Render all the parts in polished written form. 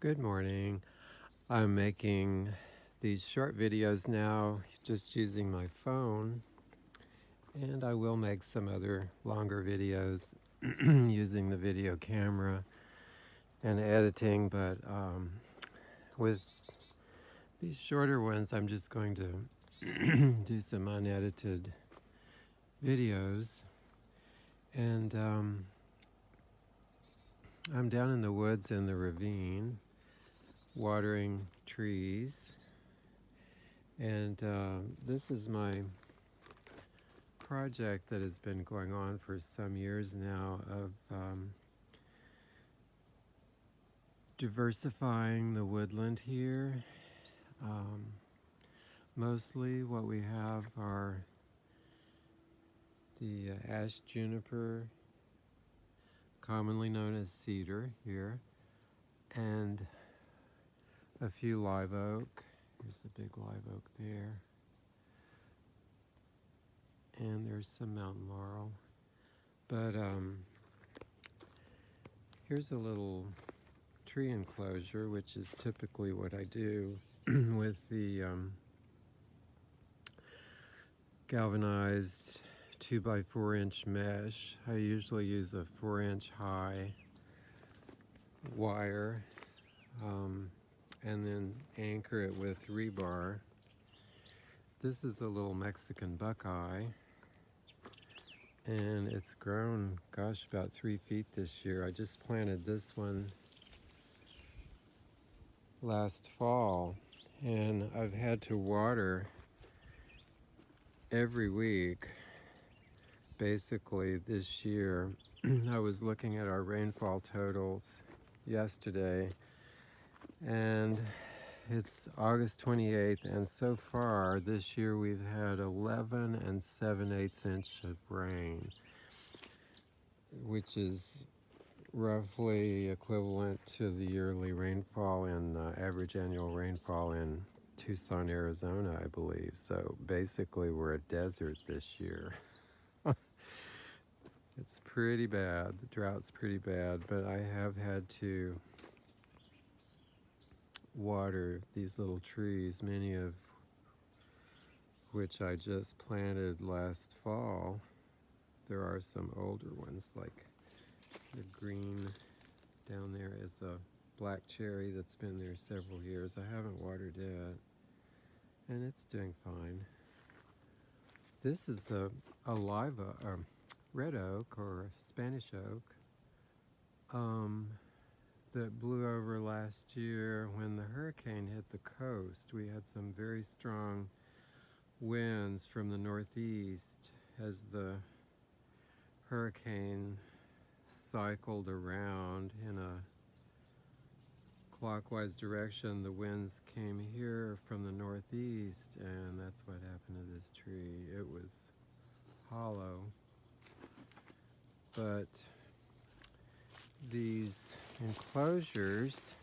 Good morning. I'm making these short videos now just using my phone, and I will make some other longer videos using the video camera and editing, but with these shorter ones I'm just going to do some unedited videos. And I'm down in the woods in the ravine watering trees. And this is my project that has been going on for some years now of diversifying the woodland here. Mostly what we have are the ash juniper, commonly known as cedar here, and a few live oak. Here's a big live oak there. And there's some mountain laurel. But here's a little tree enclosure, which is typically what I do with the galvanized 2x4-inch mesh. I usually use a 4-inch high wire and then anchor it with rebar. This is a little Mexican buckeye, and it's grown, gosh, about 3 feet this year. I just planted this one last fall, and I've had to water every week basically this year. I was looking at our rainfall totals yesterday, and it's August 28th, and so far this year we've had 11 7/8 inches of rain, which is roughly equivalent to the yearly rainfall in average annual rainfall in Tucson, Arizona, I believe. So basically we're a desert this year. It's pretty bad. The drought's pretty bad, but I have had to water these little trees, many of which I just planted last fall. There are some older ones, like the green down there is a black cherry that's been there several years. I haven't watered it, and it's doing fine. This is a red oak or Spanish oak that blew over last year when the hurricane hit the coast. We had some very strong winds from the northeast as the hurricane cycled around in a clockwise direction. The winds came here from the northeast, and that's what happened to this tree. It was hollow, but these enclosures,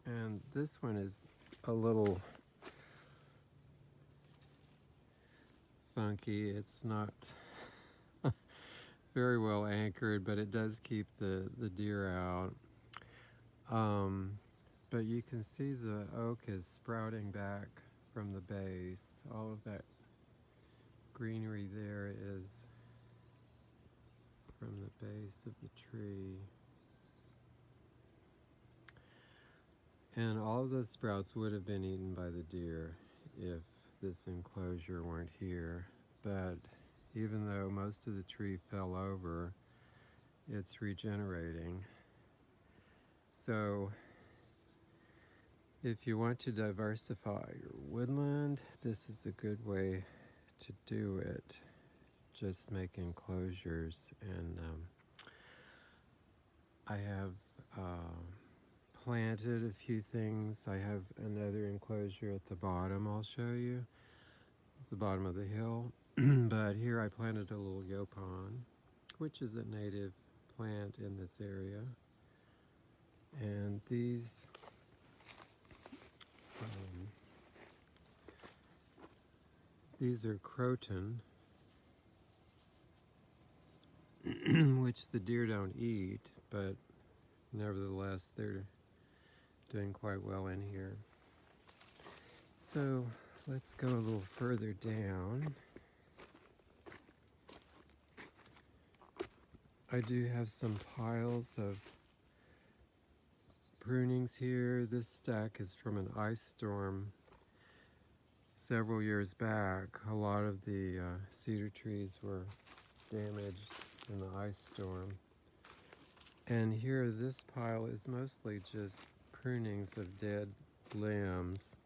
and this one is a little funky. It's not very well anchored, but it does keep the deer out. But you can see the oak is sprouting back from the base. All of that greenery there is from the base of the tree. And all of those sprouts would have been eaten by the deer if this enclosure weren't here. But even though most of the tree fell over, it's regenerating. So if you want to diversify your woodland, this is a good way to do it. Just make enclosures. And I have planted a few things. I have another enclosure at the bottom I'll show you, at the bottom of the hill. But here I planted a little yopon, which is a native plant in this area. And these are croton, which the deer don't eat, but nevertheless, they're doing quite well in here. So let's go a little further down. I do have some piles of prunings here. This stack is from an ice storm several years back. A lot of the cedar trees were damaged in the ice storm. And here, this pile is mostly just prunings of dead limbs.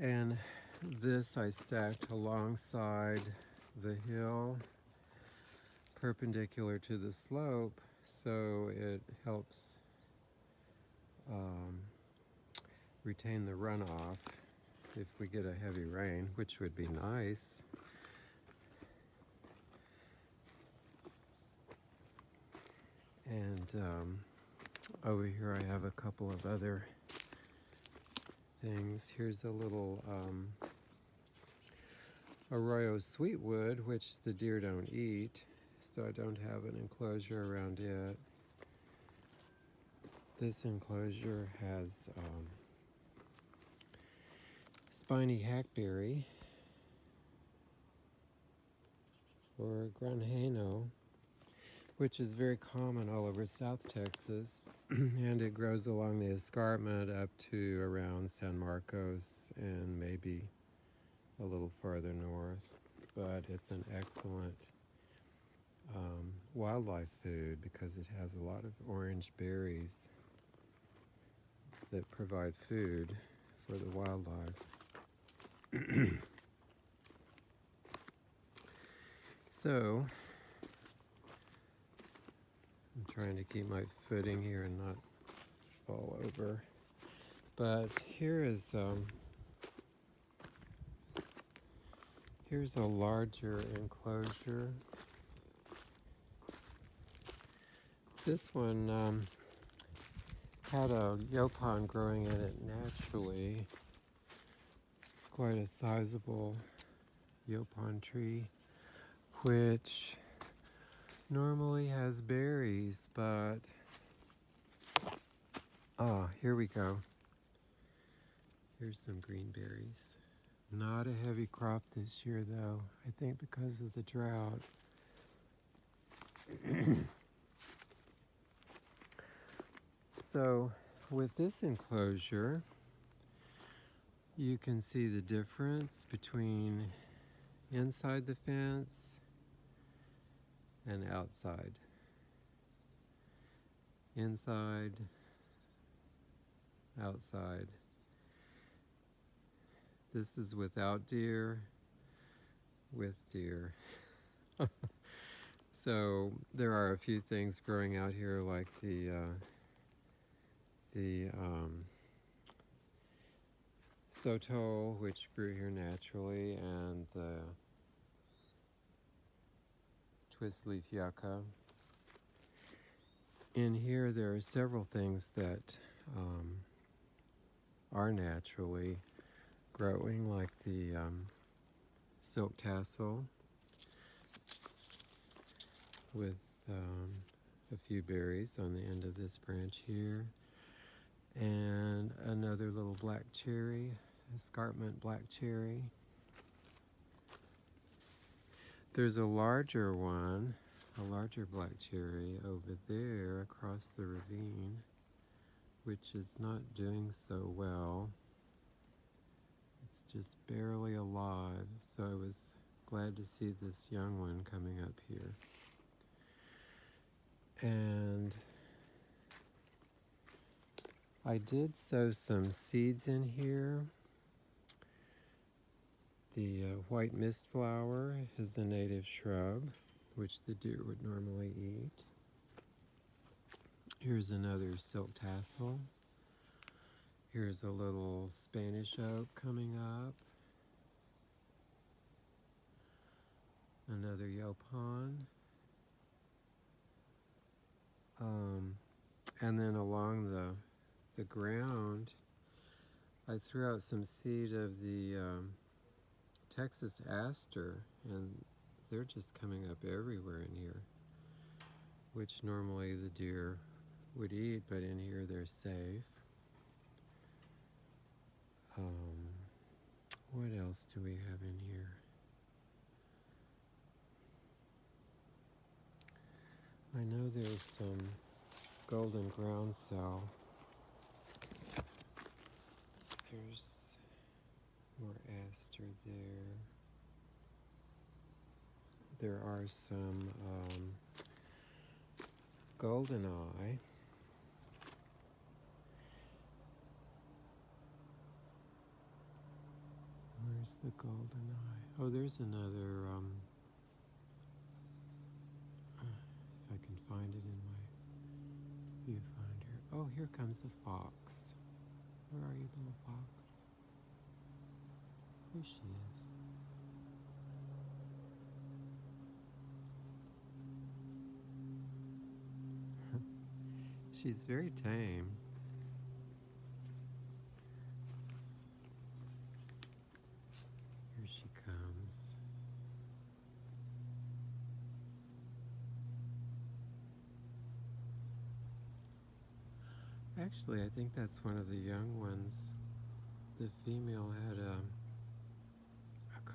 And this I stacked alongside the hill, perpendicular to the slope, so it helps retain the runoff if we get a heavy rain, which would be nice. And over here I have a couple of other things. Here's a little arroyo sweetwood, which the deer don't eat, so I don't have an enclosure around it. This enclosure has spiny hackberry, or granjeno, which is very common all over South Texas, and it grows along the escarpment up to around San Marcos and maybe a little farther north. But it's an excellent wildlife food because it has a lot of orange berries that provide food for the wildlife. So, I'm trying to keep my footing here and not fall over. But here's a larger enclosure. This one had a yaupon growing in it naturally. It's quite a sizable yaupon tree, which normally has berries, but here we go. Here's some green berries. Not a heavy crop this year though, I think because of the drought. So with this enclosure, you can see the difference between inside the fence and outside. Inside, outside. This is without deer, with deer. So there are a few things growing out here, like the sotol, which grew here naturally, and the twist leaf yucca. In here there are several things that are naturally growing, like the silk tassel with a few berries on the end of this branch here, and another little black cherry, escarpment black cherry. There's a larger one, a larger black cherry over there across the ravine, which is not doing so well. It's just barely alive, so I was glad to see this young one coming up here. And I did sow some seeds in here. The white mist flower is a native shrub, which the deer would normally eat. Here's another silk tassel. Here's a little Spanish oak coming up. Another yaupon. And then along the ground, I threw out some seed of the Texas aster, and they're just coming up everywhere in here. which normally the deer would eat, but in here they're safe. What else do we have in here? I know there's some golden groundsel. There's more aster there. There are some golden eye. Where's the golden eye? Oh, there's another, if I can find it in my viewfinder. Oh, here comes the fox. Where are you, little fox? Here she is. She's very tame. Here she comes. Actually, I think that's one of the young ones. The female had a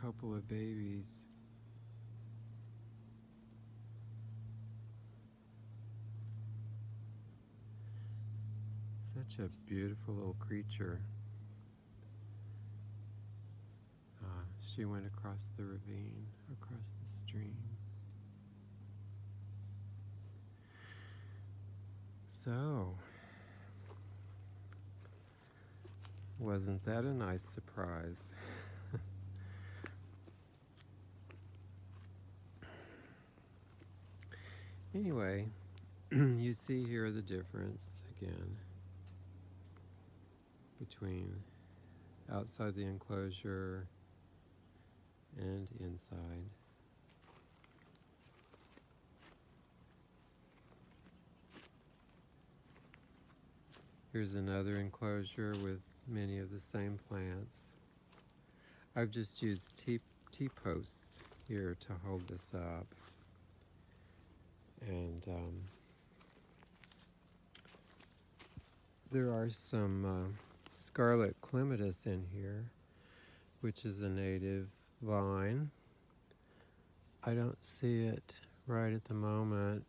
couple of babies. Such a beautiful little creature. She went across the ravine, across the stream. So, wasn't that a nice surprise? Anyway, you see here the difference again between outside the enclosure and inside. Here's another enclosure with many of the same plants. I've just used T-posts here to hold this up. And there are some scarlet clematis in here, which is a native vine. I don't see it right at the moment.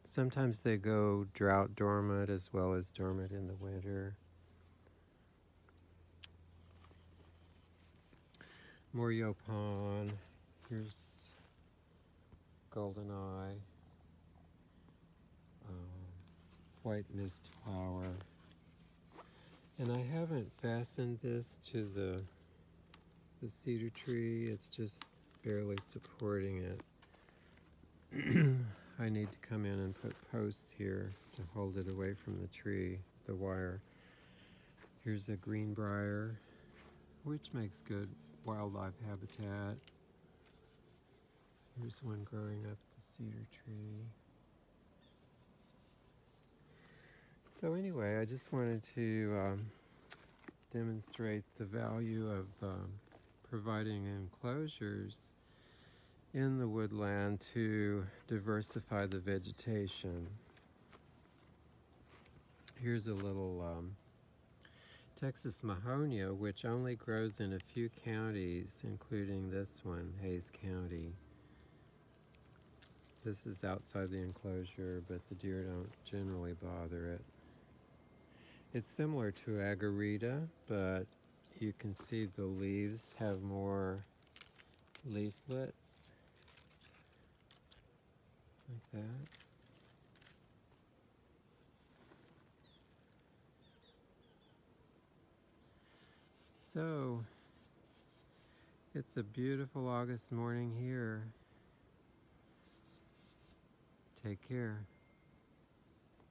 Sometimes they go drought dormant as well as dormant in the winter. More yopon. Here's golden eye, white mist flower. And I haven't fastened this to the cedar tree. It's just barely supporting it. I need to come in and put posts here to hold it away from the tree, the wire. Here's a greenbrier, which makes good wildlife habitat. Here's one growing up the cedar tree. So anyway, I just wanted to demonstrate the value of providing enclosures in the woodland to diversify the vegetation. Here's a little Texas Mahonia, which only grows in a few counties, including this one, Hayes County. This is outside the enclosure, but the deer don't generally bother it. It's similar to agarita, but you can see the leaves have more leaflets, like that. So, it's a beautiful August morning here. Take care.